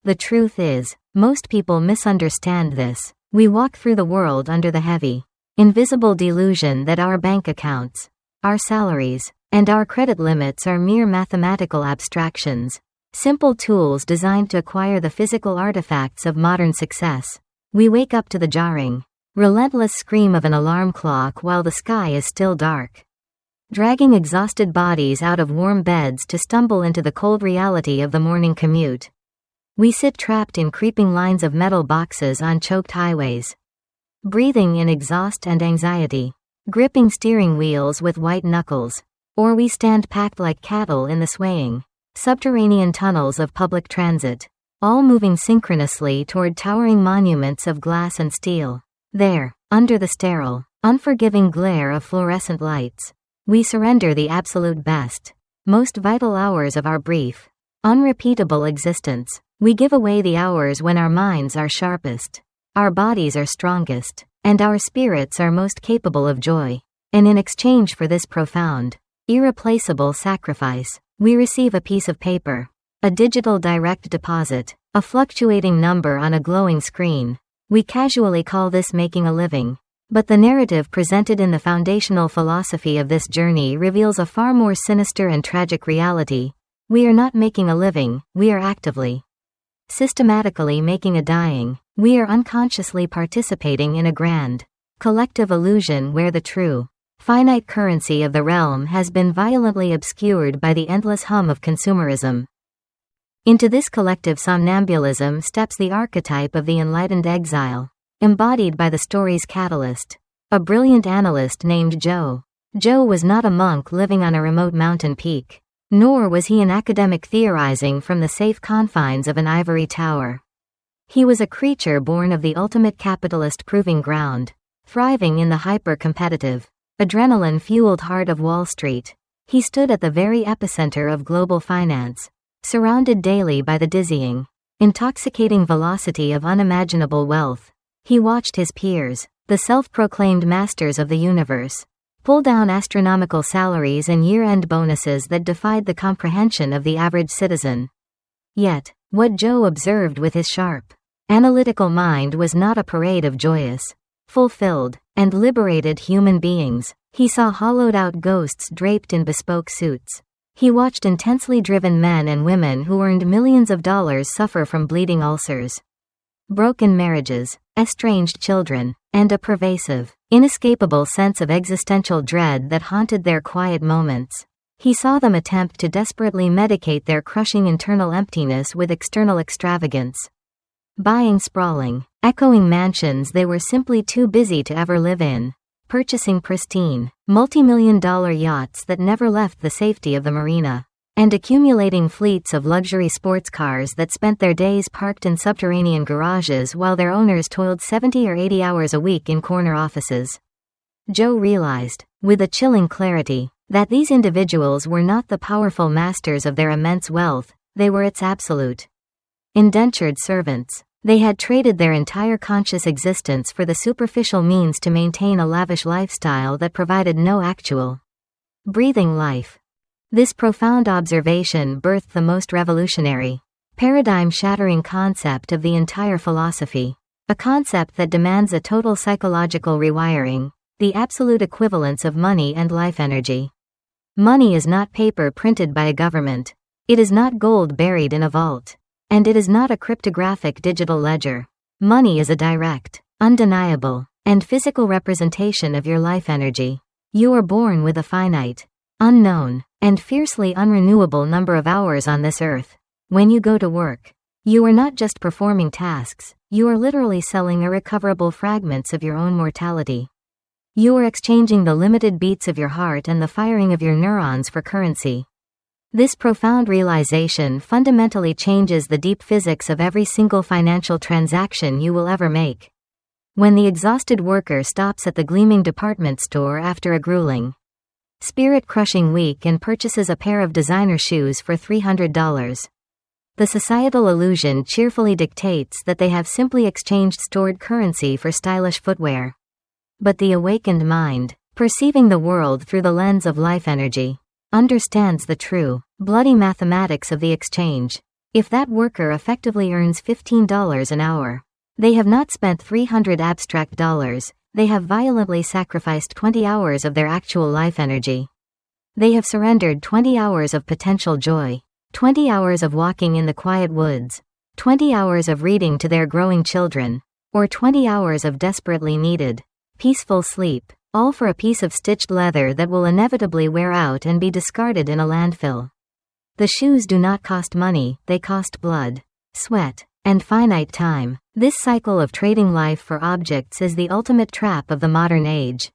The truth is, most people misunderstand this. We walk through the world under the heavy, invisible delusion that our bank accounts, our salaries, and our credit limits are mere mathematical abstractions, simple tools designed to acquire the physical artifacts of modern success. We wake up to the jarring, relentless scream of an alarm clock while the sky is still dark, dragging exhausted bodies out of warm beds to stumble into the cold reality of the morning commute. We sit trapped in creeping lines of metal boxes on choked highways, breathing in exhaust and anxiety, gripping steering wheels with white knuckles, or we stand packed like cattle in the swaying, subterranean tunnels of public transit, all moving synchronously toward towering monuments of glass and steel. There, under the sterile, unforgiving glare of fluorescent lights, we surrender the absolute best, most vital hours of our brief, unrepeatable existence. We give away the hours when our minds are sharpest, our bodies are strongest, and our spirits are most capable of joy. And in exchange for this profound, irreplaceable sacrifice, we receive a piece of paper, a digital direct deposit, a fluctuating number on a glowing screen. We casually call this making a living. But the narrative presented in the foundational philosophy of this journey reveals a far more sinister and tragic reality. We are not making a living, we are actively, systematically making a dying. We are unconsciously participating in a grand, collective illusion where the true, finite currency of the realm has been violently obscured by the endless hum of consumerism. Into this collective somnambulism steps the archetype of the enlightened exile, embodied by the story's catalyst, a brilliant analyst named Joe. Joe was not a monk living on a remote mountain peak, nor was he an academic theorizing from the safe confines of an ivory tower. He was a creature born of the ultimate capitalist proving ground, thriving in the hyper-competitive, adrenaline-fueled heart of Wall Street. He stood at the very epicenter of global finance, surrounded daily by the dizzying, intoxicating velocity of unimaginable wealth. He watched his peers, the self-proclaimed masters of the universe, pull down astronomical salaries and year-end bonuses that defied the comprehension of the average citizen. Yet, what Joe observed with his sharp, analytical mind was not a parade of joyous, fulfilled, and liberated human beings. He saw hollowed-out ghosts draped in bespoke suits. He watched intensely driven men and women who earned millions of dollars suffer from bleeding ulcers, broken marriages, estranged children, and a pervasive, inescapable sense of existential dread that haunted their quiet moments. He saw them attempt to desperately medicate their crushing internal emptiness with external extravagance, buying sprawling, echoing mansions they were simply too busy to ever live in, purchasing pristine, multi-million-dollar yachts that never left the safety of the marina, and accumulating fleets of luxury sports cars that spent their days parked in subterranean garages while their owners toiled 70 or 80 hours a week in corner offices. Joe realized, with a chilling clarity, that these individuals were not the powerful masters of their immense wealth, they were its absolute, indentured servants. They had traded their entire conscious existence for the superficial means to maintain a lavish lifestyle that provided no actual, breathing life. This profound observation birthed the most revolutionary, paradigm-shattering concept of the entire philosophy, a concept that demands a total psychological rewiring, the absolute equivalence of money and life energy. Money is not paper printed by a government. It is not gold buried in a vault. And it is not a cryptographic digital ledger. Money is a direct, undeniable, and physical representation of your life energy. You are born with a finite, unknown, and fiercely unrenewable number of hours on this earth. When you go to work, you are not just performing tasks, you are literally selling irrecoverable fragments of your own mortality. You are exchanging the limited beats of your heart and the firing of your neurons for currency. This profound realization fundamentally changes the deep physics of every single financial transaction you will ever make. When the exhausted worker stops at the gleaming department store after a grueling, spirit-crushing week and purchases a pair of designer shoes for $300, the societal illusion cheerfully dictates that they have simply exchanged stored currency for stylish footwear. But the awakened mind, perceiving the world through the lens of life energy, understands the true, bloody mathematics of the exchange. If that worker effectively earns $15 an hour, they have not spent 300 abstract dollars, they have violently sacrificed 20 hours of their actual life energy. They have surrendered 20 hours of potential joy, 20 hours of walking in the quiet woods, 20 hours of reading to their growing children, or 20 hours of desperately needed, peaceful sleep, all for a piece of stitched leather that will inevitably wear out and be discarded in a landfill. The shoes do not cost money, they cost blood, sweat, and finite time. This cycle of trading life for objects is the ultimate trap of the modern age.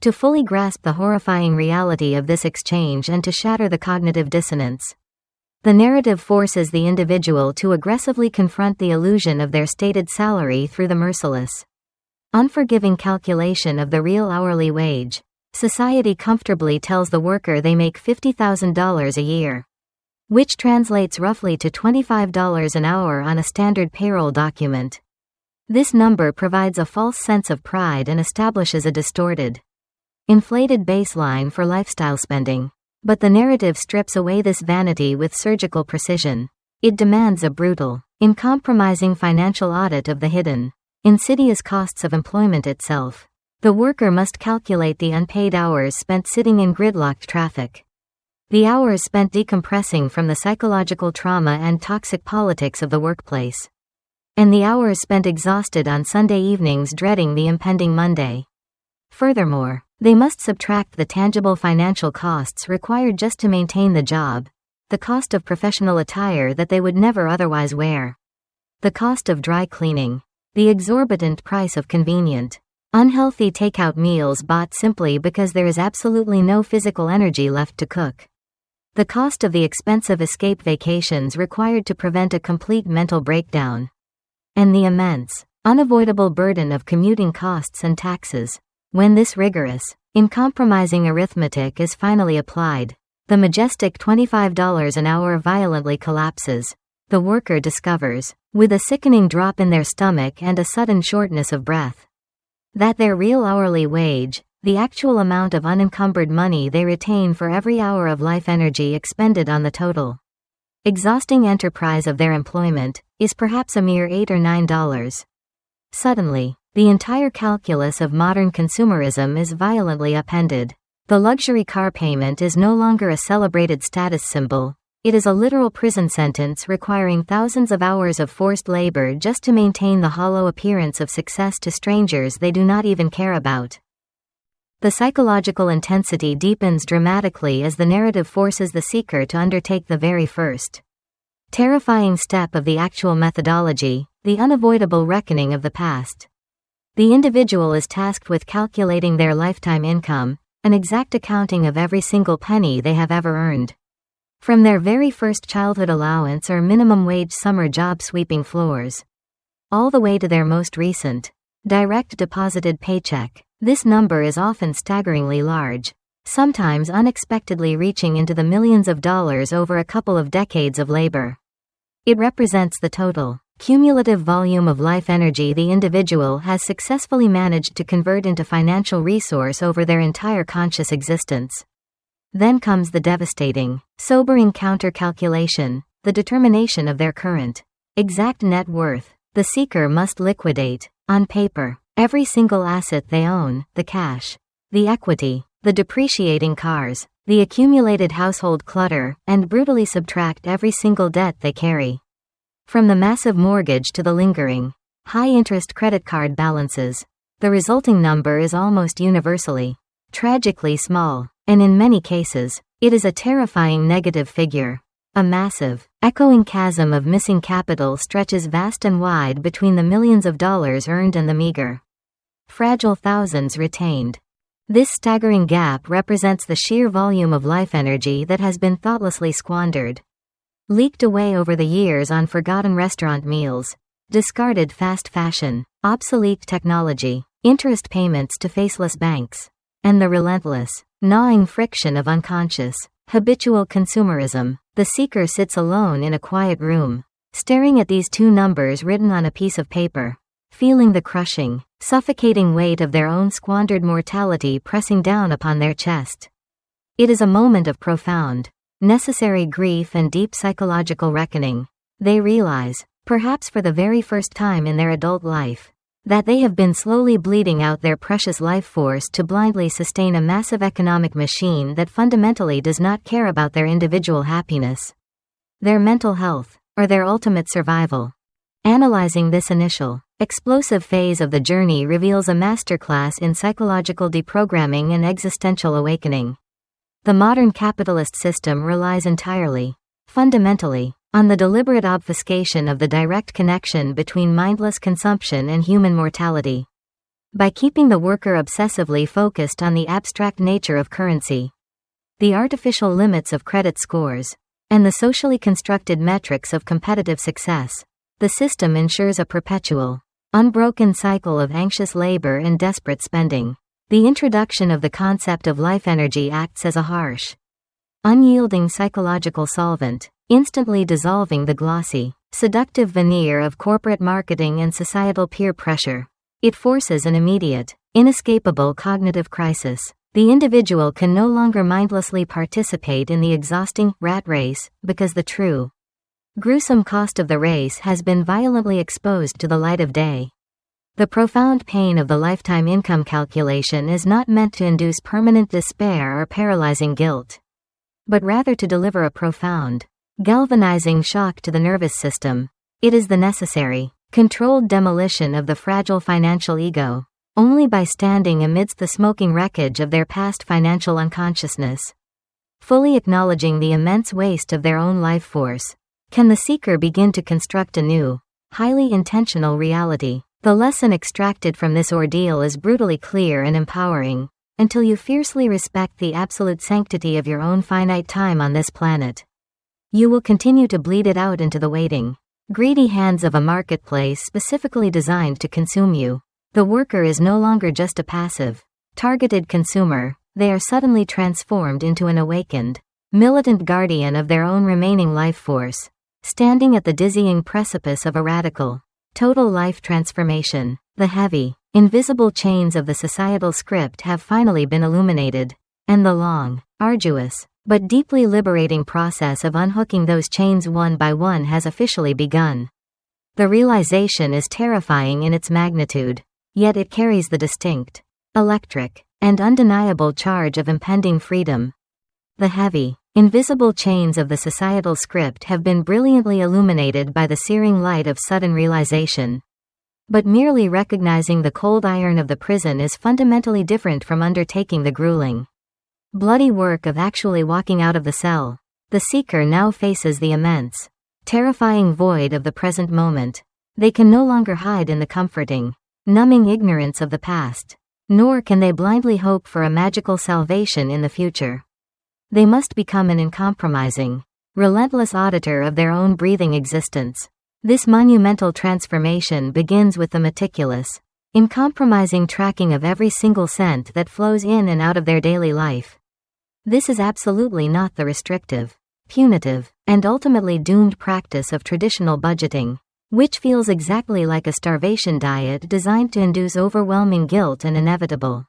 To fully grasp the horrifying reality of this exchange and to shatter the cognitive dissonance, the narrative forces the individual to aggressively confront the illusion of their stated salary through the merciless, unforgiving calculation of the real hourly wage. Society comfortably tells the worker they make $50,000 a year, which translates roughly to $25 an hour on a standard payroll document. This number provides a false sense of pride and establishes a distorted, inflated baseline for lifestyle spending. But the narrative strips away this vanity with surgical precision. It demands a brutal, uncompromising financial audit of the hidden, insidious costs of employment itself. The worker must calculate the unpaid hours spent sitting in gridlocked traffic, the hours spent decompressing from the psychological trauma and toxic politics of the workplace, and the hours spent exhausted on Sunday evenings dreading the impending Monday. Furthermore, they must subtract the tangible financial costs required just to maintain the job, the cost of professional attire that they would never otherwise wear, the cost of dry cleaning, the exorbitant price of convenient, unhealthy takeout meals bought simply because there is absolutely no physical energy left to cook, the cost of the expensive escape vacations required to prevent a complete mental breakdown, and the immense, unavoidable burden of commuting costs and taxes. When this rigorous, uncompromising arithmetic is finally applied, the majestic $25 an hour violently collapses. The worker discovers, with a sickening drop in their stomach and a sudden shortness of breath, that their real hourly wage, the actual amount of unencumbered money they retain for every hour of life energy expended on the total, exhausting enterprise of their employment, is perhaps a mere $8 or $9. Suddenly, the entire calculus of modern consumerism is violently upended. The luxury car payment is no longer a celebrated status symbol. It is a literal prison sentence requiring thousands of hours of forced labor just to maintain the hollow appearance of success to strangers they do not even care about. The psychological intensity deepens dramatically as the narrative forces the seeker to undertake the very first, terrifying step of the actual methodology, the unavoidable reckoning of the past. The individual is tasked with calculating their lifetime income, an exact accounting of every single penny they have ever earned, from their very first childhood allowance or minimum wage summer job sweeping floors, all the way to their most recent, direct deposited paycheck. This number is often staggeringly large, sometimes unexpectedly reaching into the millions of dollars over a couple of decades of labor. It represents the total, cumulative volume of life energy the individual has successfully managed to convert into financial resource over their entire conscious existence. Then comes the devastating, sobering counter-calculation, the determination of their current, exact net worth. The seeker must liquidate, on paper, every single asset they own, the cash, the equity, the depreciating cars, the accumulated household clutter, and brutally subtract every single debt they carry. From the massive mortgage to the lingering, high-interest credit card balances, the resulting number is almost universally, tragically small, and in many cases, it is a terrifying negative figure. A massive, echoing chasm of missing capital stretches vast and wide between the millions of dollars earned and the meager, fragile thousands retained. This staggering gap represents the sheer volume of life energy that has been thoughtlessly squandered, leaked away over the years on forgotten restaurant meals, discarded fast fashion, obsolete technology, interest payments to faceless banks, and the relentless, gnawing friction of unconscious, habitual consumerism. The seeker sits alone in a quiet room, staring at these two numbers written on a piece of paper, feeling the crushing, suffocating weight of their own squandered mortality pressing down upon their chest. It is a moment of profound, necessary grief and deep psychological reckoning. They realize, perhaps for the very first time in their adult life, that they have been slowly bleeding out their precious life force to blindly sustain a massive economic machine that fundamentally does not care about their individual happiness, their mental health, or their ultimate survival. Analyzing this initial, explosive phase of the journey reveals a masterclass in psychological deprogramming and existential awakening. The modern capitalist system relies entirely, fundamentally, on the deliberate obfuscation of the direct connection between mindless consumption and human mortality. By keeping the worker obsessively focused on the abstract nature of currency, the artificial limits of credit scores, and the socially constructed metrics of competitive success, the system ensures a perpetual, unbroken cycle of anxious labor and desperate spending. The introduction of the concept of life energy acts as a harsh, unyielding psychological solvent, instantly dissolving the glossy, seductive veneer of corporate marketing and societal peer pressure. It forces an immediate, inescapable cognitive crisis. The individual can no longer mindlessly participate in the exhausting rat race, because the true, gruesome cost of the race has been violently exposed to the light of day. The profound pain of the lifetime income calculation is not meant to induce permanent despair or paralyzing guilt, but rather to deliver a profound, galvanizing shock to the nervous system. It is the necessary, controlled demolition of the fragile financial ego. Only by standing amidst the smoking wreckage of their past financial unconsciousness, fully acknowledging the immense waste of their own life force, can the seeker begin to construct a new, highly intentional reality. The lesson extracted from this ordeal is brutally clear and empowering. Until you fiercely respect the absolute sanctity of your own finite time on this planet, you will continue to bleed it out into the waiting, greedy hands of a marketplace specifically designed to consume you. The worker is no longer just a passive, targeted consumer. They are suddenly transformed into an awakened, militant guardian of their own remaining life force, standing at the dizzying precipice of a radical, total life transformation. The heavy, invisible chains of the societal script have finally been illuminated, and the long, arduous, but deeply liberating process of unhooking those chains one by one has officially begun. The realization is terrifying in its magnitude, yet it carries the distinct, electric, and undeniable charge of impending freedom. The heavy, invisible chains of the societal script have been brilliantly illuminated by the searing light of sudden realization. But merely recognizing the cold iron of the prison is fundamentally different from undertaking the grueling, bloody work of actually walking out of the cell. The seeker now faces the immense, terrifying void of the present moment. They can no longer hide in the comforting, numbing ignorance of the past, nor can they blindly hope for a magical salvation in the future. They must become an uncompromising, relentless auditor of their own breathing existence. This monumental transformation begins with the meticulous, uncompromising tracking of every single cent that flows in and out of their daily life. This is absolutely not the restrictive, punitive, and ultimately doomed practice of traditional budgeting, which feels exactly like a starvation diet designed to induce overwhelming guilt and inevitable,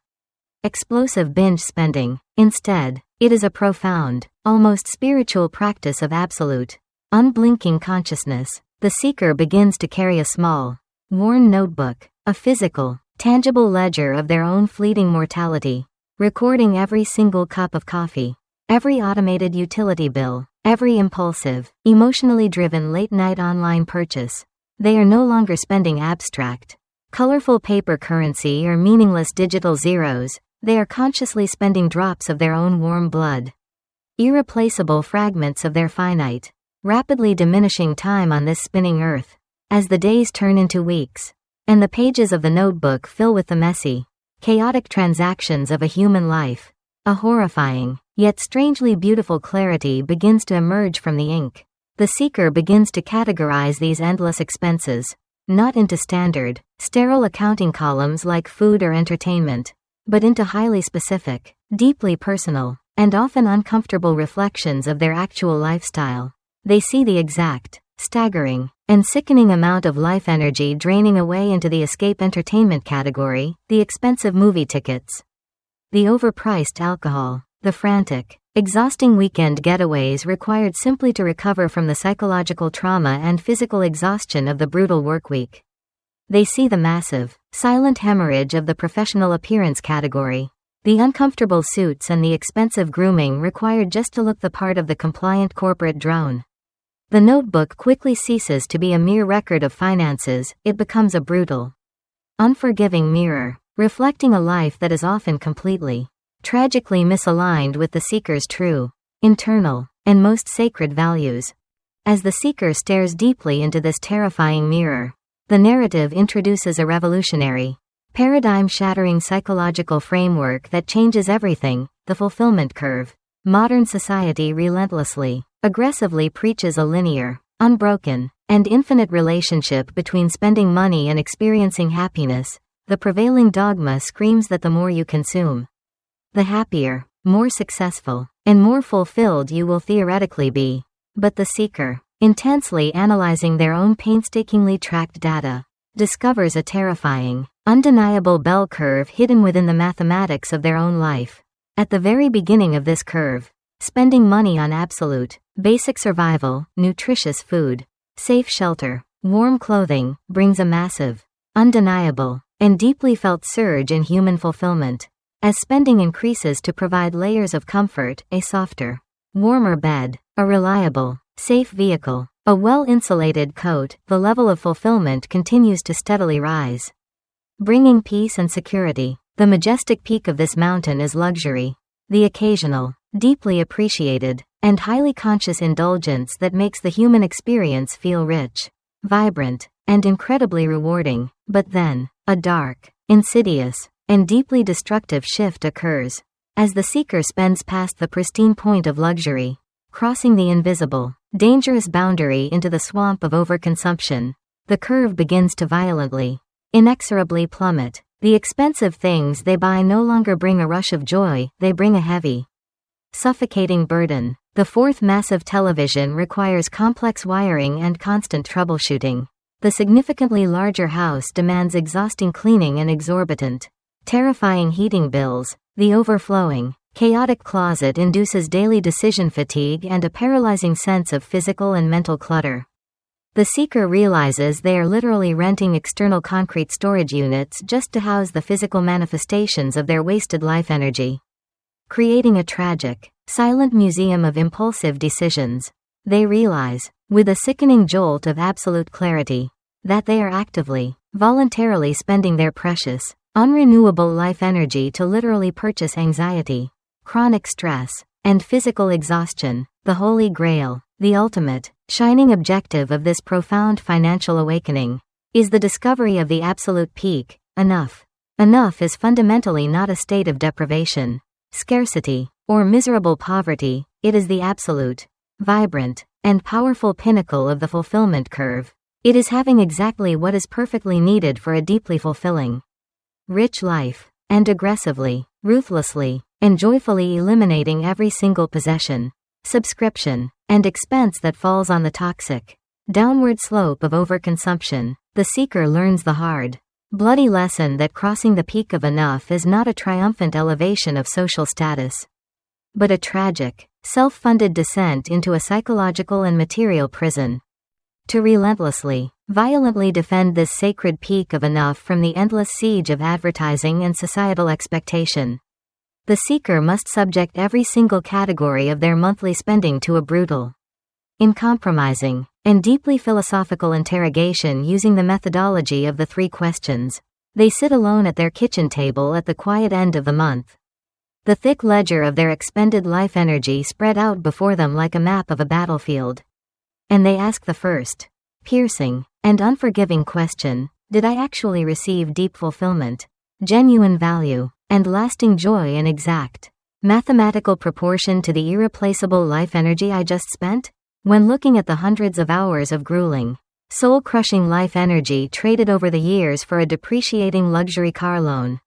explosive binge spending. Instead, it is a profound, almost spiritual practice of absolute, unblinking consciousness. The seeker begins to carry a small, worn notebook, a physical, tangible ledger of their own fleeting mortality, recording every single cup of coffee, every automated utility bill, every impulsive, emotionally driven late-night online purchase. They are no longer spending abstract, colorful paper currency or meaningless digital zeros. They are consciously spending drops of their own warm blood, irreplaceable fragments of their finite, rapidly diminishing time on this spinning earth. As the days turn into weeks, and the pages of the notebook fill with the messy, chaotic transactions of a human life, a horrifying, yet strangely beautiful clarity begins to emerge from the ink. The seeker begins to categorize these endless expenses, not into standard, sterile accounting columns like food or entertainment, but into highly specific, deeply personal, and often uncomfortable reflections of their actual lifestyle. They see the exact, staggering, and sickening amount of life energy draining away into the escape entertainment category, the expensive movie tickets, the overpriced alcohol, the frantic, Exhausting weekend getaways required simply to recover from the psychological trauma and physical exhaustion of the brutal workweek. They see the massive, silent hemorrhage of the professional appearance category. The uncomfortable suits and the expensive grooming required just to look the part of the compliant corporate drone. The notebook quickly ceases to be a mere record of finances, it becomes a brutal, unforgiving mirror, reflecting a life that is often completely, tragically misaligned with the seeker's true, internal, and most sacred values. As the seeker stares deeply into this terrifying mirror, the narrative introduces a revolutionary, paradigm-shattering psychological framework that changes everything: the fulfillment curve. Modern society relentlessly, aggressively preaches a linear, unbroken, and infinite relationship between spending money and experiencing happiness. The prevailing dogma screams that the more you consume, the happier, more successful, and more fulfilled you will theoretically be. But the seeker, intensely analyzing their own painstakingly tracked data, discovers a terrifying, undeniable bell curve hidden within the mathematics of their own life. At the very beginning of this curve, spending money on absolute, basic survival, nutritious food, safe shelter, warm clothing, brings a massive, undeniable, and deeply felt surge in human fulfillment. As spending increases to provide layers of comfort, a softer, warmer bed, a reliable, safe vehicle, a well-insulated coat, the level of fulfillment continues to steadily rise, bringing peace and security. The majestic peak of this mountain is luxury, the occasional, deeply appreciated, and highly conscious indulgence that makes the human experience feel rich, vibrant, and incredibly rewarding. But then, a dark, insidious, and deeply destructive shift occurs. As the seeker spends past the pristine point of luxury, crossing the invisible, dangerous boundary into the swamp of overconsumption, the curve begins to violently, inexorably plummet. The expensive things they buy no longer bring a rush of joy, they bring a heavy, suffocating burden. The fourth massive television requires complex wiring and constant troubleshooting. The significantly larger house demands exhausting cleaning and exorbitant, terrifying heating bills. The overflowing, chaotic closet induces daily decision fatigue and a paralyzing sense of physical and mental clutter. The seeker realizes they are literally renting external concrete storage units just to house the physical manifestations of their wasted life energy, creating a tragic, silent museum of impulsive decisions. They realize, with a sickening jolt of absolute clarity, that they are actively, voluntarily spending their precious, unrenewable life energy to literally purchase anxiety, chronic stress, and physical exhaustion. The Holy Grail, the ultimate, shining objective of this profound financial awakening, is the discovery of the absolute peak. Enough. Enough is fundamentally not a state of deprivation, scarcity, or miserable poverty. It is the absolute, vibrant, and powerful pinnacle of the fulfillment curve. It is having exactly what is perfectly needed for a deeply fulfilling, rich life, and aggressively, ruthlessly, and joyfully eliminating every single possession, subscription, and expense that falls on the toxic, downward slope of overconsumption. The seeker learns the hard, bloody lesson that crossing the peak of enough is not a triumphant elevation of social status, but a tragic, self-funded descent into a psychological and material prison. To relentlessly, violently defend this sacred peak of enough from the endless siege of advertising and societal expectation, the seeker must subject every single category of their monthly spending to a brutal, uncompromising, and deeply philosophical interrogation using the methodology of the 3 questions. They sit alone at their kitchen table at the quiet end of the month, the thick ledger of their expended life energy spread out before them like a map of a battlefield. And they ask the first, piercing, and unforgiving question: did I actually receive deep fulfillment, genuine value, and lasting joy in exact, mathematical proportion to the irreplaceable life energy I just spent? When looking at the hundreds of hours of grueling, soul-crushing life energy traded over the years for a depreciating luxury car loan,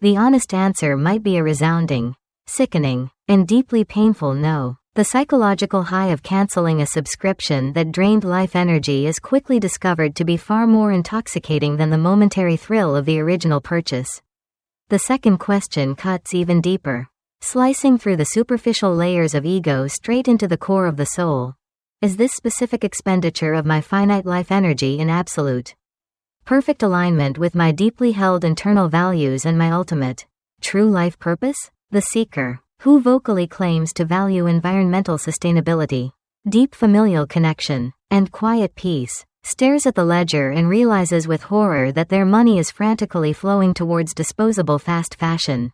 the honest answer might be a resounding, sickening, and deeply painful no. The psychological high of canceling a subscription that drained life energy is quickly discovered to be far more intoxicating than the momentary thrill of the original purchase. The second question cuts even deeper. slicing through the superficial layers of ego straight into the core of the soul. Is this specific expenditure of my finite life energy in absolute perfect alignment with my deeply held internal values and my ultimate true life purpose? The seeker, who vocally claims to value environmental sustainability, deep familial connection, and quiet peace, stares at the ledger and realizes with horror that their money is frantically flowing towards disposable fast fashion,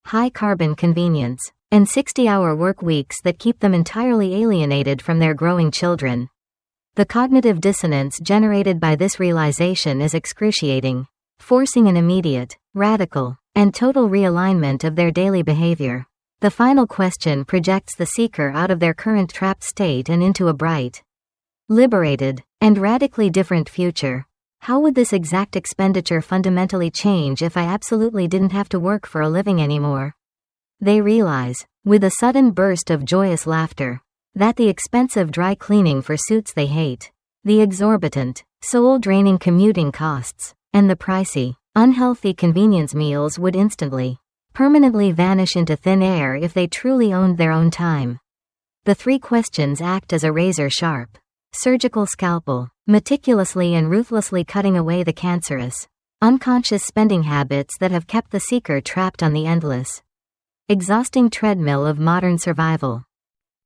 high-carbon convenience, and 60-hour work weeks that keep them entirely alienated from their growing children. The cognitive dissonance generated by this realization is excruciating, forcing an immediate, radical, and total realignment of their daily behavior. The final question projects the seeker out of their current trapped state and into a bright, liberated, and radically different future. How would this exact expenditure fundamentally change if I absolutely didn't have to work for a living anymore? They realize, with a sudden burst of joyous laughter, that the expensive dry cleaning for suits they hate, the exorbitant, soul-draining commuting costs, and the pricey, unhealthy convenience meals would instantly, permanently vanish into thin air if they truly owned their own time. The three questions act as a razor-sharp, surgical scalpel, meticulously and ruthlessly cutting away the cancerous, unconscious spending habits that have kept the seeker trapped on the endless, exhausting treadmill of modern survival.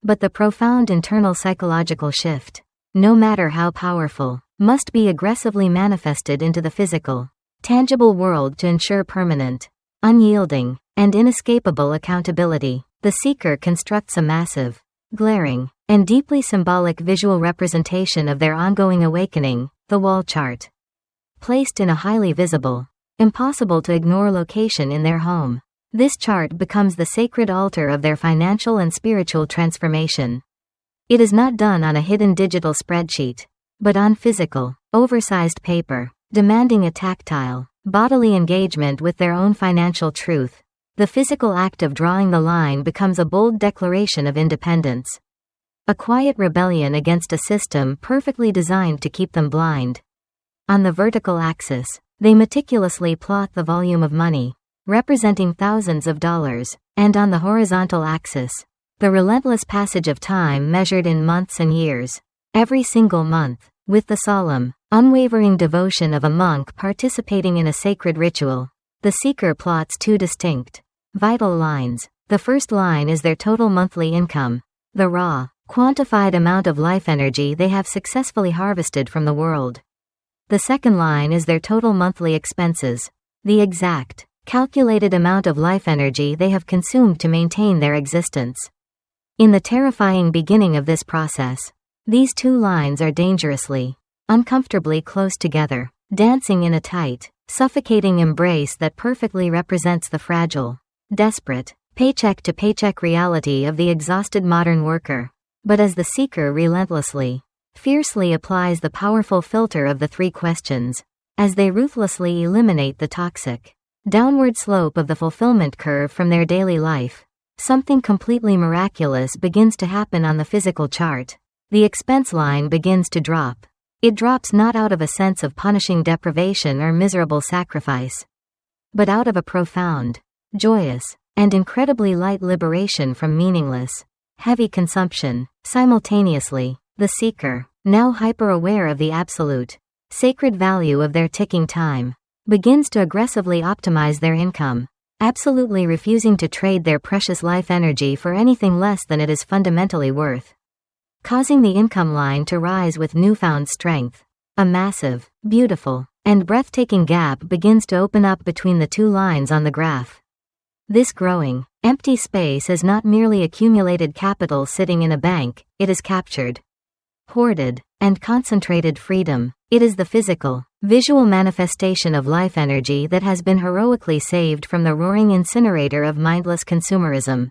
But the profound internal psychological shift, no matter how powerful, must be aggressively manifested into the physical, tangible world to ensure permanent, unyielding, and inescapable accountability. The seeker constructs a massive, glaring, and deeply symbolic visual representation of their ongoing awakening, the wall chart. Placed in a highly visible, impossible to ignore location in their home, this chart becomes the sacred altar of their financial and spiritual transformation. It is not done on a hidden digital spreadsheet, but on physical, oversized paper, demanding a tactile, bodily engagement with their own financial truth. The physical act of drawing the line becomes a bold declaration of independence. A quiet rebellion against a system perfectly designed to keep them blind. On the vertical axis, they meticulously plot the volume of money, representing thousands of dollars, and on the horizontal axis, the relentless passage of time measured in months and years. Every single month, with the solemn, unwavering devotion of a monk participating in a sacred ritual, the seeker plots two distinct, vital lines. The first line is their total monthly income, the raw, quantified amount of life energy they have successfully harvested from the world. The second line is their total monthly expenses, the exact, calculated amount of life energy they have consumed to maintain their existence. In the terrifying beginning of this process, these two lines are dangerously, uncomfortably close together, dancing in a tight, suffocating embrace that perfectly represents the fragile, desperate, paycheck-to-paycheck reality of the exhausted modern worker. But as the seeker relentlessly, fiercely applies the powerful filter of the three questions, as they ruthlessly eliminate the toxic, downward slope of the fulfillment curve from their daily life, something completely miraculous begins to happen on the physical chart. The expense line begins to drop. It drops not out of a sense of punishing deprivation or miserable sacrifice, but out of a profound, joyous, and incredibly light liberation from meaningless, heavy consumption. Simultaneously, the seeker, now hyper-aware of the absolute, sacred value of their ticking time, begins to aggressively optimize their income, absolutely refusing to trade their precious life energy for anything less than it is fundamentally worth, causing the income line to rise with newfound strength. A massive, beautiful, and breathtaking gap begins to open up between the two lines on the graph. This growing, empty space is not merely accumulated capital sitting in a bank, it is captured, hoarded, and concentrated freedom. It is the physical, visual manifestation of life energy that has been heroically saved from the roaring incinerator of mindless consumerism.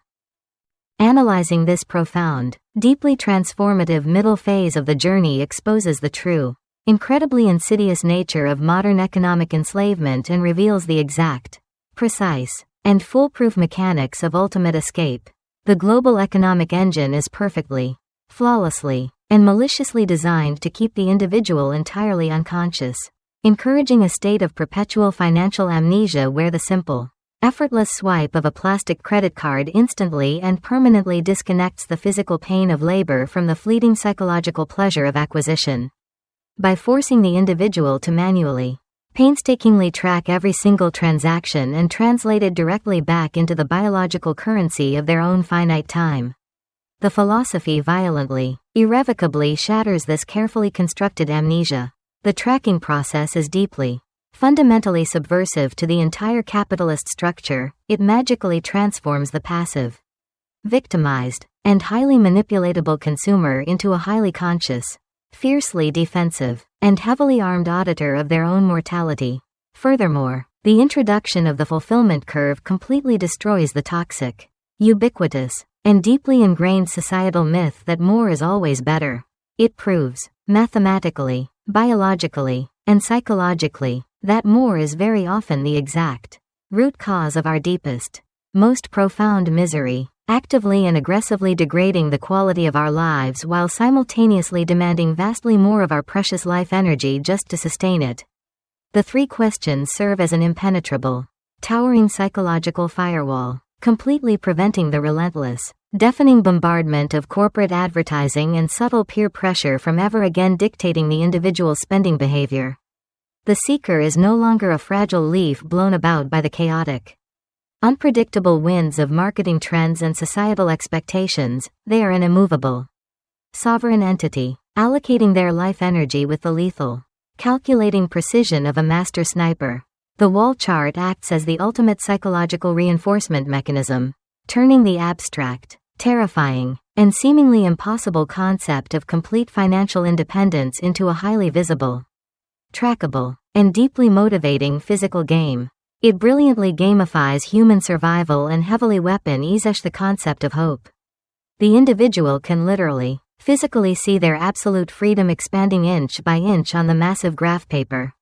Analyzing this profound, deeply transformative middle phase of the journey exposes the true, incredibly insidious nature of modern economic enslavement and reveals the exact, precise, and foolproof mechanics of ultimate escape. The global economic engine is perfectly, flawlessly, and maliciously designed to keep the individual entirely unconscious, encouraging a state of perpetual financial amnesia where the simple, Effortless swipe of a plastic credit card instantly and permanently disconnects the physical pain of labor from the fleeting psychological pleasure of acquisition. By forcing the individual to manually, painstakingly track every single transaction and translate it directly back into the biological currency of their own finite time. The philosophy violently, irrevocably shatters this carefully constructed amnesia. The tracking process is deeply, fundamentally subversive to the entire capitalist structure. It magically transforms the passive, victimized, and highly manipulatable consumer into a highly conscious, fiercely defensive, and heavily armed auditor of their own mortality. Furthermore, the introduction of the fulfillment curve completely destroys the toxic, ubiquitous, and deeply ingrained societal myth that more is always better. It proves, mathematically, biologically, and psychologically, that more is very often the exact root cause of our deepest, most profound misery, actively and aggressively degrading the quality of our lives while simultaneously demanding vastly more of our precious life energy just to sustain it. The three questions serve as an impenetrable, towering psychological firewall, completely preventing the relentless, deafening bombardment of corporate advertising and subtle peer pressure from ever again dictating the individual's spending behavior. The seeker is no longer a fragile leaf blown about by the chaotic, unpredictable winds of marketing trends and societal expectations. They are an immovable, sovereign entity, allocating their life energy with the lethal, calculating precision of a master sniper. The wall chart acts as the ultimate psychological reinforcement mechanism, turning the abstract, terrifying, and seemingly impossible concept of complete financial independence into a highly visible, trackable, and deeply motivating physical game. It brilliantly gamifies human survival and heavily weaponises the concept of hope. The individual can literally, physically see their absolute freedom expanding inch by inch on the massive graph paper,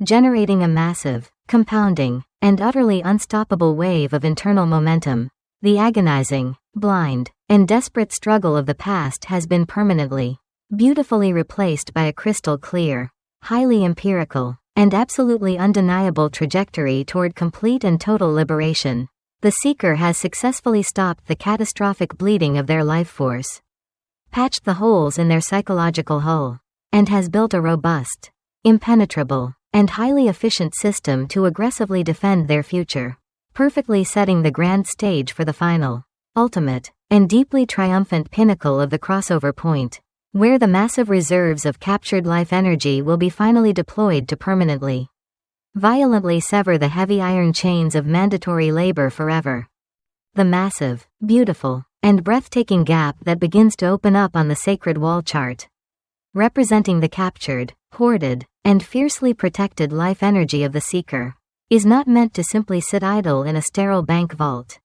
generating a massive, compounding, and utterly unstoppable wave of internal momentum. The agonizing, blind, and desperate struggle of the past has been permanently, beautifully replaced by a crystal clear, highly empirical, and absolutely undeniable trajectory toward complete and total liberation. The seeker has successfully stopped the catastrophic bleeding of their life force, patched the holes in their psychological hull, and has built a robust, impenetrable, and highly efficient system to aggressively defend their future, perfectly setting the grand stage for the final, ultimate, and deeply triumphant pinnacle of the crossover point, where the massive reserves of captured life energy will be finally deployed to permanently, violently sever the heavy iron chains of mandatory labor forever. The massive, beautiful, and breathtaking gap that begins to open up on the sacred wall chart, representing the captured, hoarded, and fiercely protected life energy of the seeker, is not meant to simply sit idle in a sterile bank vault,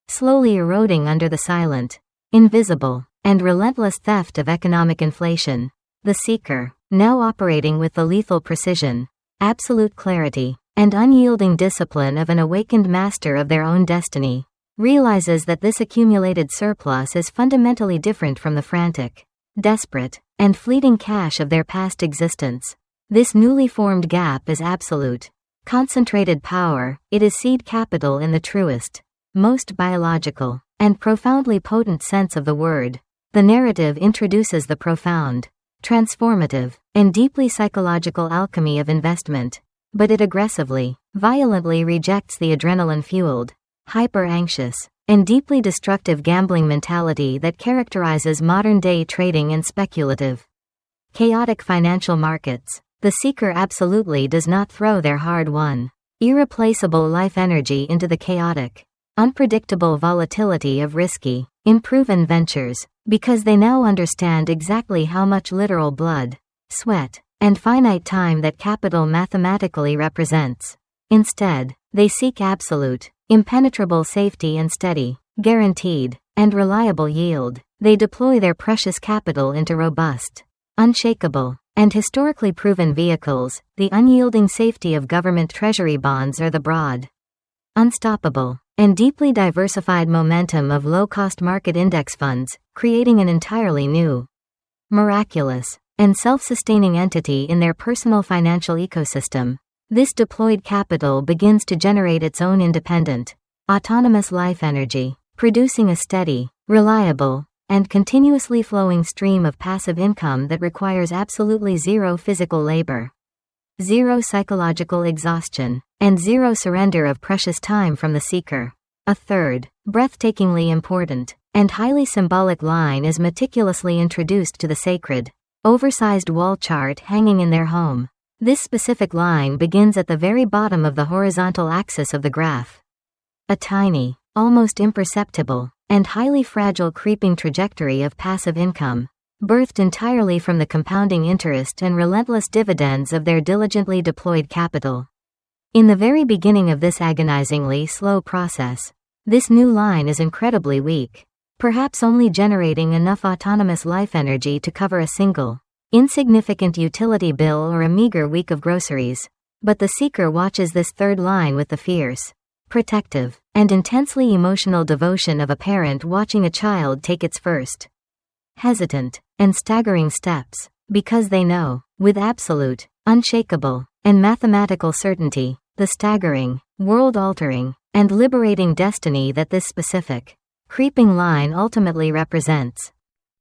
slowly eroding under the silent, invisible, and relentless theft of economic inflation. The seeker, now operating with the lethal precision, absolute clarity, and unyielding discipline of an awakened master of their own destiny, realizes that this accumulated surplus is fundamentally different from the frantic, desperate, and fleeting cash of their past existence. This newly formed gap is absolute, concentrated power. It is seed capital in the truest, most biological, and profoundly potent sense of the word. The narrative introduces the profound, transformative, and deeply psychological alchemy of investment, but it aggressively, violently rejects the adrenaline-fueled, hyper-anxious, and deeply destructive gambling mentality that characterizes modern-day trading and speculative, chaotic financial markets. The seeker absolutely does not throw their hard-won, irreplaceable life energy into the chaotic, unpredictable volatility of risky, unproven ventures, because they now understand exactly how much literal blood, sweat, and finite time that capital mathematically represents. Instead, they seek absolute, impenetrable safety and steady, guaranteed, and reliable yield. They deploy their precious capital into robust, unshakable, and historically proven vehicles. The unyielding safety of government treasury bonds or the broad, unstoppable, and deeply diversified momentum of low-cost market index funds, creating an entirely new, miraculous, and self-sustaining entity in their personal financial ecosystem. This deployed capital begins to generate its own independent, autonomous life energy, producing a steady, reliable, and continuously flowing stream of passive income that requires absolutely zero physical labor, zero psychological exhaustion, and zero surrender of precious time from the seeker. A third, breathtakingly important, and highly symbolic line is meticulously introduced to the sacred, oversized wall chart hanging in their home. This specific line begins at the very bottom of the horizontal axis of the graph. A tiny, almost imperceptible, and highly fragile creeping trajectory of passive income, birthed entirely from the compounding interest and relentless dividends of their diligently deployed capital. In the very beginning of this agonizingly slow process, this new line is incredibly weak, perhaps only generating enough autonomous life energy to cover a single, insignificant utility bill or a meager week of groceries. But the seeker watches this third line with the fierce, protective, and intensely emotional devotion of a parent watching a child take its first, hesitant, and staggering steps, because they know, with absolute, unshakable, and mathematical certainty, the staggering, world-altering, and liberating destiny that this specific, creeping line ultimately represents.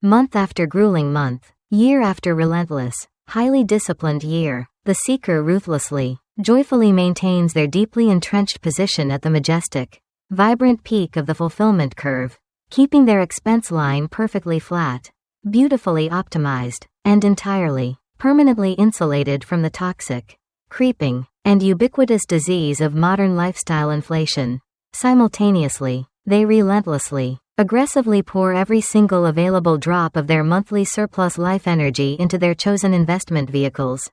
Month after grueling month, year after relentless, highly disciplined year, the seeker ruthlessly, joyfully maintains their deeply entrenched position at the majestic, vibrant peak of the fulfillment curve, keeping their expense line perfectly flat, beautifully optimized, and entirely, permanently insulated from the toxic, creeping, and ubiquitous disease of modern lifestyle inflation. Simultaneously, they relentlessly, aggressively pour every single available drop of their monthly surplus life energy into their chosen investment vehicles,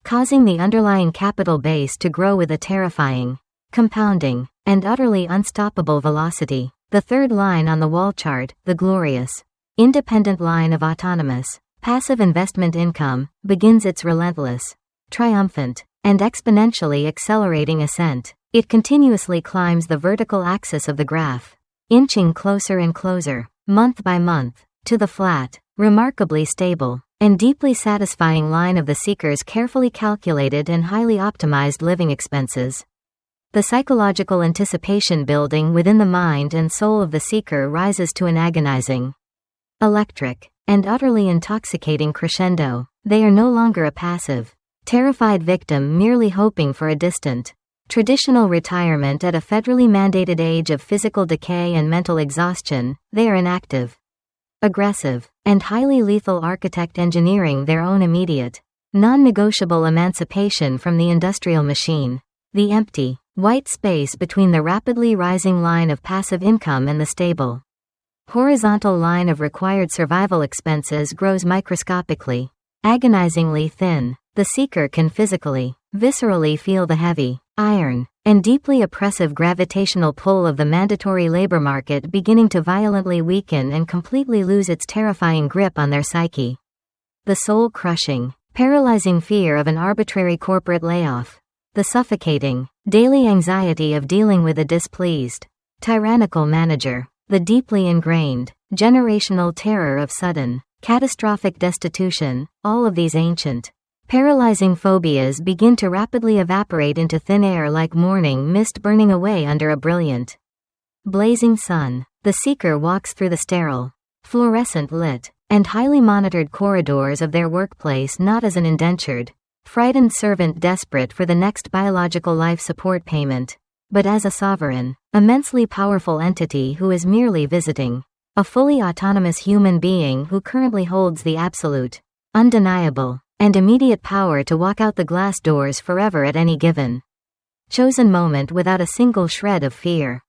causing the underlying capital base to grow with a terrifying, compounding, and utterly unstoppable velocity. The third line on the wall chart, the glorious, independent line of autonomous, passive investment income, begins its relentless, triumphant, and exponentially accelerating ascent. It continuously climbs the vertical axis of the graph, inching closer and closer, month by month, to the flat, remarkably stable, and deeply satisfying line of the seeker's carefully calculated and highly optimized living expenses. The psychological anticipation building within the mind and soul of the seeker rises to an agonizing, electric, and utterly intoxicating crescendo. They are no longer a passive, terrified victim merely hoping for a distant, traditional retirement at a federally mandated age of physical decay and mental exhaustion. They are an active, aggressive, and highly lethal architect engineering their own immediate, non-negotiable emancipation from the industrial machine. The empty, white space between the rapidly rising line of passive income and the stable, horizontal line of required survival expenses grows microscopically, agonizingly thin. The seeker can physically, viscerally feel the heavy, iron, and deeply oppressive gravitational pull of the mandatory labor market beginning to violently weaken and completely lose its terrifying grip on their psyche. The soul-crushing, paralyzing fear of an arbitrary corporate layoff. The suffocating, daily anxiety of dealing with a displeased, tyrannical manager. The deeply ingrained, generational terror of sudden, catastrophic destitution. All of these ancient, paralyzing phobias begin to rapidly evaporate into thin air like morning mist burning away under a brilliant, blazing sun. The seeker walks through the sterile, fluorescent lit, and highly monitored corridors of their workplace not as an indentured, frightened servant desperate for the next biological life support payment, but as a sovereign, immensely powerful entity who is merely visiting, a fully autonomous human being who currently holds the absolute, undeniable, and immediate power to walk out the glass doors forever at any given, chosen moment without a single shred of fear.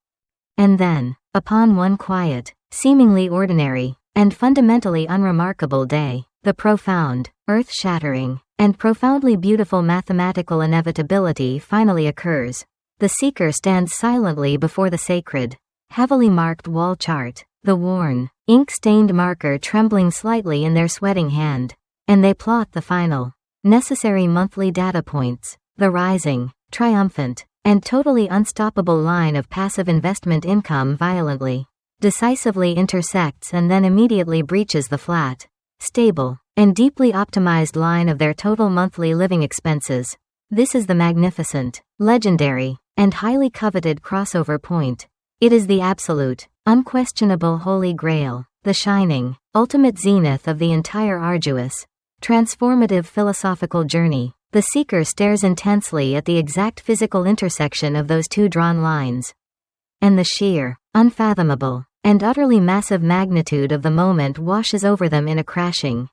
And then, upon one quiet, seemingly ordinary, and fundamentally unremarkable day, the profound, earth-shattering, and profoundly beautiful mathematical inevitability finally occurs. The seeker stands silently before the sacred, heavily marked wall chart, the worn, ink-stained marker trembling slightly in their sweating hand, and they plot the final, necessary monthly data points. The rising, triumphant, and totally unstoppable line of passive investment income violently, decisively intersects and then immediately breaches the flat, stable, and deeply optimized line of their total monthly living expenses. This is the magnificent, legendary, and highly coveted crossover point. It is the absolute, unquestionable holy grail, the shining, ultimate zenith of the entire arduous, transformative philosophical journey. The seeker stares intensely at the exact physical intersection of those two drawn lines. And the sheer, unfathomable, and utterly massive magnitude of the moment washes over them in a crashing,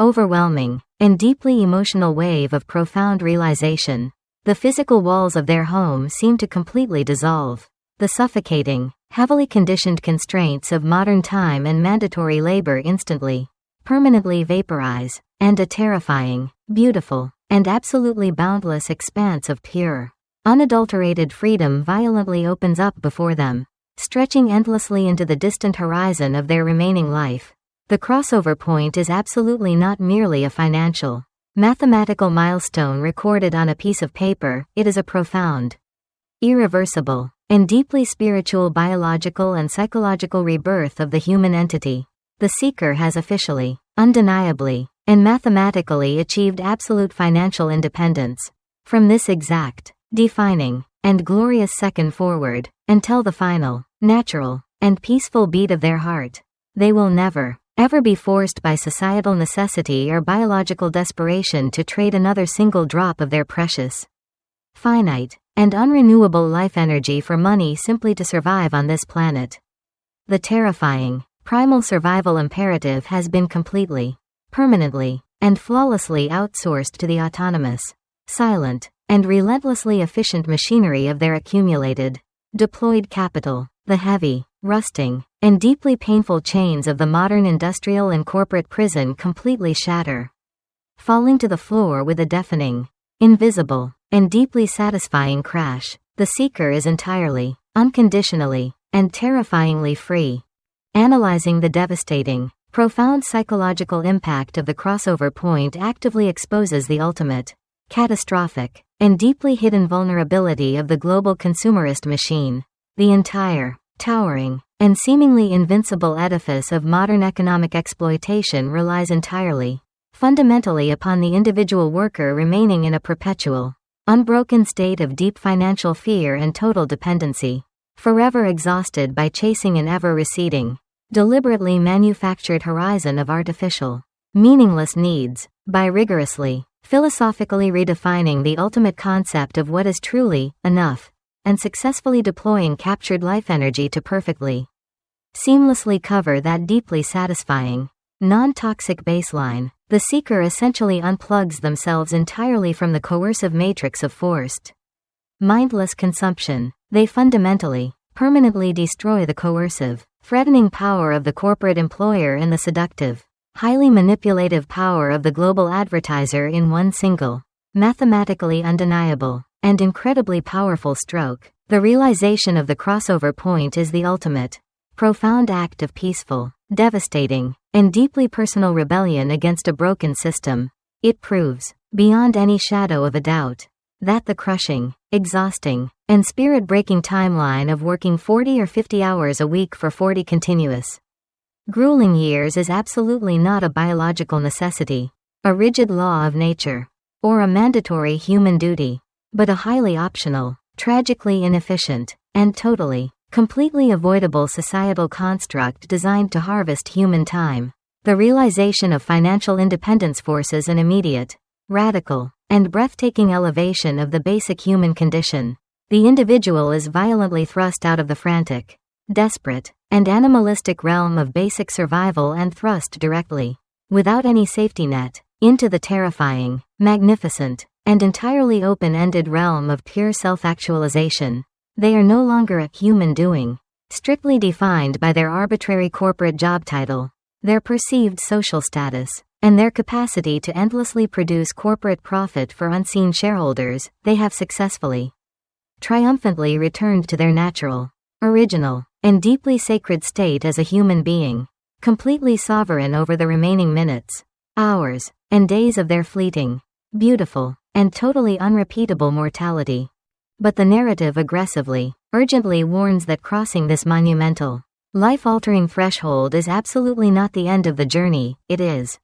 overwhelming, and deeply emotional wave of profound realization. The physical walls of their home seem to completely dissolve. The suffocating, heavily conditioned constraints of modern time and mandatory labor instantly, permanently vaporize, and a terrifying, beautiful, and absolutely boundless expanse of pure, unadulterated freedom violently opens up before them, stretching endlessly into the distant horizon of their remaining life. The crossover point is absolutely not merely a financial, mathematical milestone recorded on a piece of paper. It is a profound, irreversible, and deeply spiritual biological and psychological rebirth of the human entity. The seeker has officially, undeniably, and mathematically achieved absolute financial independence. From this exact, defining, and glorious second forward, until the final, natural, and peaceful beat of their heart, they will never, ever be forced by societal necessity or biological desperation to trade another single drop of their precious, finite, and unrenewable life energy for money simply to survive on this planet. The terrifying, primal survival imperative has been completely, permanently, and flawlessly outsourced to the autonomous, silent, and relentlessly efficient machinery of their accumulated, deployed capital. The heavy, rusting, and deeply painful chains of the modern industrial and corporate prison completely shatter, falling to the floor with a deafening, invisible, and deeply satisfying crash. The seeker is entirely, unconditionally, and terrifyingly free. Analyzing the devastating, profound psychological impact of the crossover point actively exposes the ultimate, catastrophic, and deeply hidden vulnerability of the global consumerist machine. The entire, towering, and seemingly invincible edifice of modern economic exploitation relies entirely, fundamentally upon the individual worker remaining in a perpetual, unbroken state of deep financial fear and total dependency, forever exhausted by chasing an ever-receding, deliberately manufactured horizon of artificial, meaningless needs, by rigorously, philosophically redefining the ultimate concept of what is truly enough, and successfully deploying captured life energy to perfectly, seamlessly cover that deeply satisfying, non-toxic baseline. The seeker essentially unplugs themselves entirely from the coercive matrix of forced, mindless consumption. They fundamentally, permanently destroy the coercive, threatening power of the corporate employer and the seductive, highly manipulative power of the global advertiser in one single, mathematically undeniable, and incredibly powerful stroke. The realization of the crossover point is the ultimate, profound act of peaceful, devastating, and deeply personal rebellion against a broken system. It proves, beyond any shadow of a doubt, that the crushing, exhausting, and spirit-breaking timeline of working 40 or 50 hours a week for 40 continuous, grueling years is absolutely not a biological necessity, a rigid law of nature, or a mandatory human duty, but a highly optional, tragically inefficient, and totally, completely avoidable societal construct designed to harvest human time. The realization of financial independence forces an immediate, radical, and breathtaking elevation of the basic human condition. The individual is violently thrust out of the frantic, desperate, and animalistic realm of basic survival and thrust directly, without any safety net, into the terrifying, magnificent, and entirely open-ended realm of pure self-actualization. They are no longer a human doing, strictly defined by their arbitrary corporate job title, their perceived social status, and their capacity to endlessly produce corporate profit for unseen shareholders. They have successfully, triumphantly returned to their natural, original, and deeply sacred state as a human being, completely sovereign over the remaining minutes, hours, and days of their fleeting, beautiful, and totally unrepeatable mortality. But the narrative aggressively, urgently warns that crossing this monumental, life-altering threshold is absolutely not the end of the journey. It is,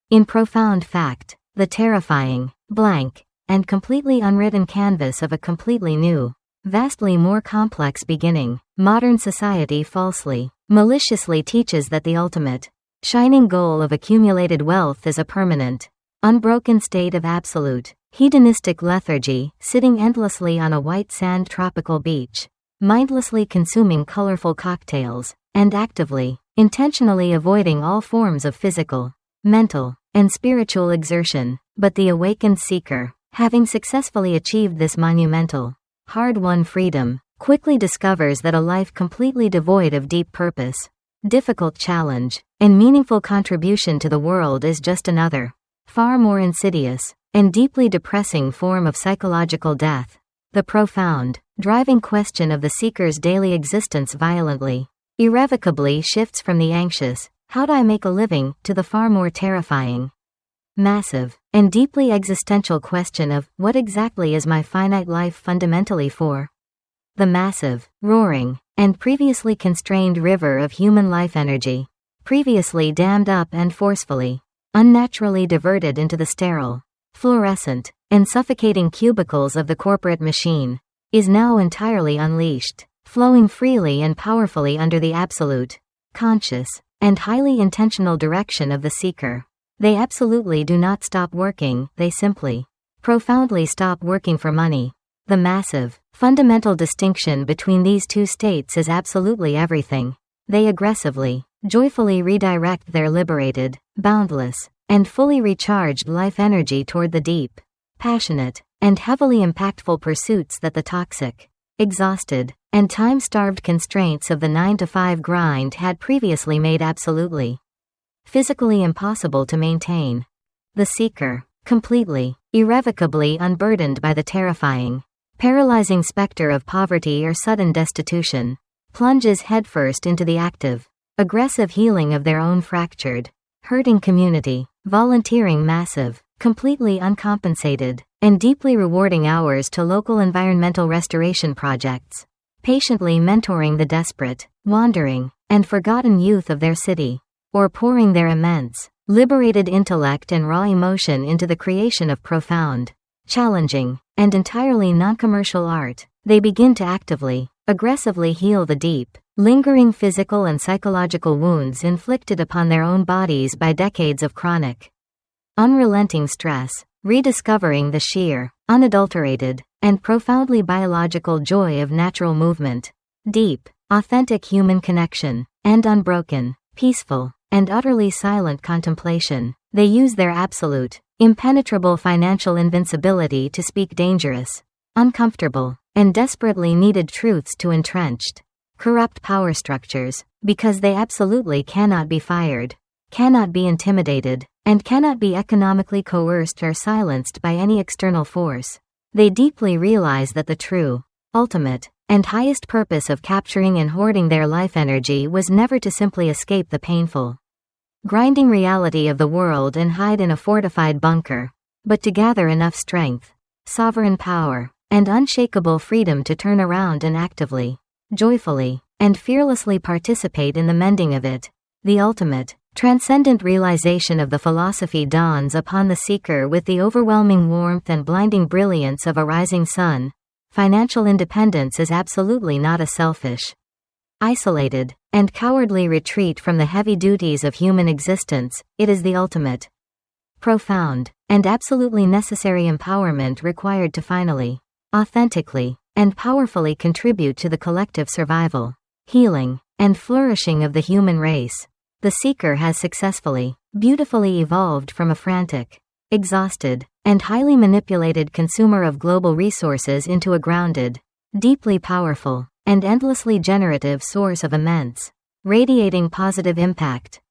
in profound fact, the terrifying, blank, and completely unwritten canvas of a completely new, vastly more complex beginning. Modern society falsely, maliciously teaches that the ultimate, shining goal of accumulated wealth is a permanent, unbroken state of absolute, hedonistic lethargy, sitting endlessly on a white sand tropical beach, mindlessly consuming colorful cocktails, and actively, intentionally avoiding all forms of physical, mental, and spiritual exertion. But the awakened seeker, having successfully achieved this monumental, hard-won freedom, quickly discovers that a life completely devoid of deep purpose, difficult challenge, and meaningful contribution to the world is just another, far more insidious, and deeply depressing form of psychological death. The profound, driving question of the seeker's daily existence violently, irrevocably shifts from the anxious, "How do I make a living?" to the far more terrifying, massive, and deeply existential question of, "What exactly is my finite life fundamentally for?" The massive, roaring, and previously constrained river of human life energy, previously dammed up and forcefully, unnaturally diverted into the sterile, fluorescent, and suffocating cubicles of the corporate machine, is now entirely unleashed, flowing freely and powerfully under the absolute, conscious, and highly intentional direction of the seeker. They absolutely do not stop working, they simply, profoundly stop working for money. The massive, fundamental distinction between these two states is absolutely everything. They aggressively, joyfully redirect their liberated, boundless, and fully recharged life energy toward the deep, passionate, and heavily impactful pursuits that the toxic, exhausted, and time-starved constraints of the 9-to-5 grind had previously made absolutely, physically impossible to maintain. The seeker, completely, irrevocably unburdened by the terrifying, paralyzing specter of poverty or sudden destitution, plunges headfirst into the active, aggressive healing of their own fractured, hurting community, volunteering massive, completely uncompensated, and deeply rewarding hours to local environmental restoration projects, patiently mentoring the desperate, wandering, and forgotten youth of their city, or pouring their immense, liberated intellect and raw emotion into the creation of profound, challenging, and entirely non-commercial art. They begin to actively, aggressively heal the deep, lingering physical and psychological wounds inflicted upon their own bodies by decades of chronic, unrelenting stress, rediscovering the sheer, unadulterated, and profoundly biological joy of natural movement, deep, authentic human connection, and unbroken, peaceful, and utterly silent contemplation. They use their absolute, impenetrable financial invincibility to speak dangerous, uncomfortable, and desperately needed truths to entrenched, corrupt power structures, because they absolutely cannot be fired, cannot be intimidated, and cannot be economically coerced or silenced by any external force. They deeply realize that the true, ultimate, and highest purpose of capturing and hoarding their life energy was never to simply escape the painful, grinding reality of the world and hide in a fortified bunker, but to gather enough strength, sovereign power, and unshakable freedom to turn around and actively, joyfully, and fearlessly participate in the mending of it. The ultimate, transcendent realization of the philosophy dawns upon the seeker with the overwhelming warmth and blinding brilliance of a rising sun. Financial independence is absolutely not a selfish, isolated, and cowardly retreat from the heavy duties of human existence. It is the ultimate, profound, and absolutely necessary empowerment required to finally, authentically, and powerfully contribute to the collective survival, healing, and flourishing of the human race. The seeker has successfully, beautifully evolved from a frantic, exhausted, and highly manipulated consumer of global resources into a grounded, deeply powerful, and endlessly generative source of immense, radiating positive impact.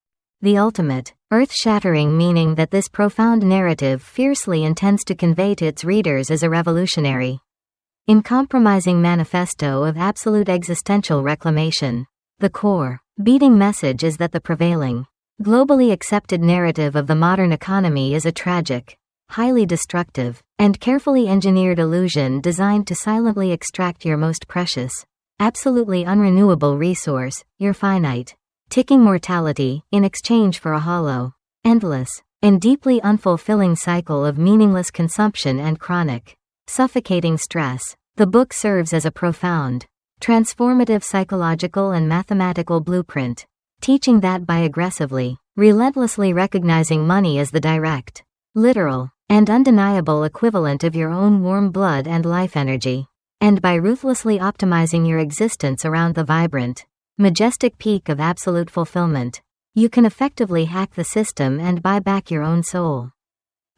The ultimate, earth-shattering meaning that this profound narrative fiercely intends to convey to its readers is a revolutionary, uncompromising manifesto of absolute existential reclamation. The core, beating message is that the prevailing, globally accepted narrative of the modern economy is a tragic, highly destructive, and carefully engineered illusion designed to silently extract your most precious, absolutely unrenewable resource, your finite, ticking mortality, in exchange for a hollow, endless, and deeply unfulfilling cycle of meaningless consumption and chronic, suffocating stress. The book serves as a profound, transformative psychological and mathematical blueprint, teaching that by aggressively, relentlessly recognizing money as the direct, literal, and undeniable equivalent of your own warm blood and life energy, and by ruthlessly optimizing your existence around the vibrant, majestic peak of absolute fulfillment, you can effectively hack the system and buy back your own soul.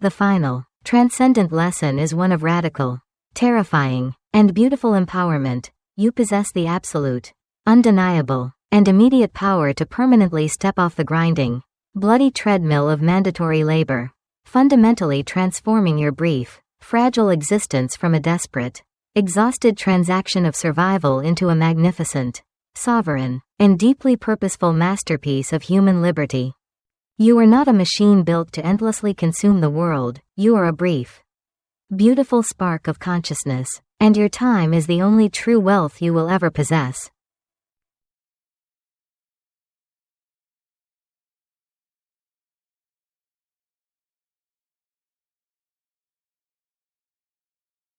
The final, transcendent lesson is one of radical, terrifying, and beautiful empowerment. You possess the absolute, undeniable, and immediate power to permanently step off the grinding, bloody treadmill of mandatory labor, fundamentally transforming your brief, fragile existence from a desperate, exhausted transaction of survival into a magnificent, sovereign, and deeply purposeful masterpiece of human liberty. You are not a machine built to endlessly consume the world, you are a brief, beautiful spark of consciousness, and your time is the only true wealth you will ever possess.